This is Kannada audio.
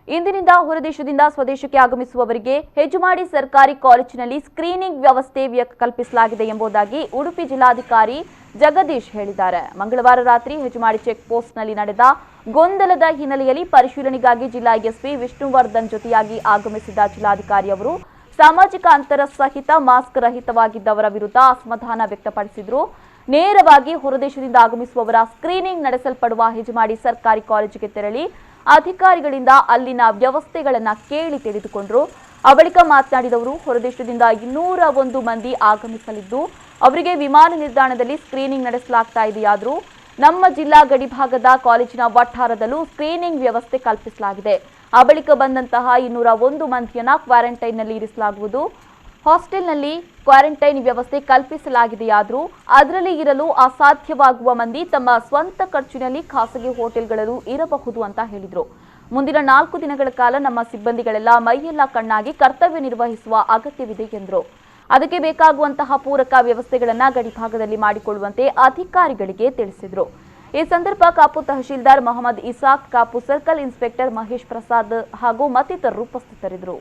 ಇಂದಿನಿಂದ ಹೊರದೇಶದಿಂದ ಸ್ವದೇಶಕ್ಕೆ ಆಗಮಿಸುವವರಿಗೆ ಹೆಜಮಾಡಿ ಸರ್ಕಾರಿ ಕಾಲೇಜಿನಲ್ಲಿ ಸ್ಕ್ರೀನಿಂಗ್ ವ್ಯವಸ್ಥೆ ಕಲ್ಪಿಸಲಾಗಿದೆ ಎಂಬುದಾಗಿ ಉಡುಪಿ ಜಿಲ್ಲಾಧಿಕಾರಿ ಜಗದೀಶ್ ಹೇಳಿದ್ದಾರೆ. ಮಂಗಳವಾರ ರಾತ್ರಿ ಹೆಜಮಾಡಿ ಚೆಕ್ ಪೋಸ್ಟ್ನಲ್ಲಿ ನಡೆದ ಗೊಂದಲದ ಹಿನ್ನೆಲೆಯಲ್ಲಿ ಪರಿಶೀಲನೆಗಾಗಿ ಜಿಲ್ಲಾ ಎಸ್ಪಿ ವಿಷ್ಣುವರ್ಧನ್ ಜೊತೆಯಾಗಿ ಆಗಮಿಸಿದ ಜಿಲ್ಲಾಧಿಕಾರಿ ಅವರು ಸಾಮಾಜಿಕ ಅಂತರ ಸಹಿತ ಮಾಸ್ಕ್ ರಹಿತವಾಗಿದ್ದವರ ವಿರುದ್ಧ ಅಸಮಾಧಾನ ವ್ಯಕ್ತಪಡಿಸಿದರು. ನೇರವಾಗಿ ಹೊರದೇಶದಿಂದ ಆಗಮಿಸುವವರ ಸ್ಕ್ರೀನಿಂಗ್ ನಡೆಸಲ್ಪಡುವ ಹೆಜಮಾಡಿ ಸರ್ಕಾರಿ ಕಾಲೇಜಿಗೆ ತೆರಳಿ ಅಧಿಕಾರಿಗಳಿಂದ ಅಲ್ಲಿನ ವ್ಯವಸ್ಥೆಗಳನ್ನು ಕೇಳಿ ತಿಳಿದುಕೊಂಡರು. ಆ ಬಳಿಕ ಮಾತನಾಡಿದವರು ಹೊರದೇಶದಿಂದ 201 ಮಂದಿ ಆಗಮಿಸಲಿದ್ದು ಅವರಿಗೆ ವಿಮಾನ ನಿಲ್ದಾಣದಲ್ಲಿ ಸ್ಕ್ರೀನಿಂಗ್ ನಡೆಸಲಾಗ್ತಾ ಇದೆಯಾದರೂ ನಮ್ಮ ಜಿಲ್ಲಾ ಗಡಿಭಾಗದ ಕಾಲೇಜಿನ ವಠಾರದಲ್ಲೂ ಸ್ಕ್ರೀನಿಂಗ್ ವ್ಯವಸ್ಥೆ ಕಲ್ಪಿಸಲಾಗಿದೆ. ಆ ಬಳಿಕ ಬಂದಂತಹ 201 ಮಂದಿಯನ್ನ ಕ್ವಾರಂಟೈನ್ನಲ್ಲಿ ಇರಿಸಲಾಗುವುದು. ಹಾಸ್ಟೆಲ್ನಲ್ಲಿ ಕ್ವಾರಂಟೈನ್ ವ್ಯವಸ್ಥೆ ಕಲ್ಪಿಸಲಾಗಿದೆಯಾದರೂ ಅದರಲ್ಲಿ ಇರಲು ಅಸಾಧ್ಯವಾಗುವ ಮಂದಿ ತಮ್ಮ ಸ್ವಂತ ಖರ್ಚಿನಲ್ಲಿ ಖಾಸಗಿ ಹೋಟೆಲ್ಗಳಲ್ಲೂ ಇರಬಹುದು ಅಂತ ಹೇಳಿದರು. ಮುಂದಿನ 4 ದಿನಗಳ ಕಾಲ ನಮ್ಮ ಸಿಬ್ಬಂದಿಗಳೆಲ್ಲ ಮೈಯೆಲ್ಲ ಕಣ್ಣಾಗಿ ಕರ್ತವ್ಯ ನಿರ್ವಹಿಸುವ ಅಗತ್ಯವಿದೆ ಎಂದರು. ಅದಕ್ಕೆ ಬೇಕಾಗುವಂತಹ ಪೂರಕ ವ್ಯವಸ್ಥೆಗಳನ್ನು ಗಡಿಭಾಗದಲ್ಲಿ ಮಾಡಿಕೊಳ್ಳುವಂತೆ ಅಧಿಕಾರಿಗಳಿಗೆ ತಿಳಿಸಿದರು. ಈ ಸಂದರ್ಭ ಕಾಪು ತಹಶೀಲ್ದಾರ್ ಮೊಹಮ್ಮದ್ ಇಸಾಕ್, ಕಾಪು ಸರ್ಕಲ್ ಇನ್ಸ್ಪೆಕ್ಟರ್ ಮಹೇಶ್ ಪ್ರಸಾದ್ ಹಾಗೂ ಮತ್ತಿತರರು ಉಪಸ್ಥಿತರಿದ್ದರು.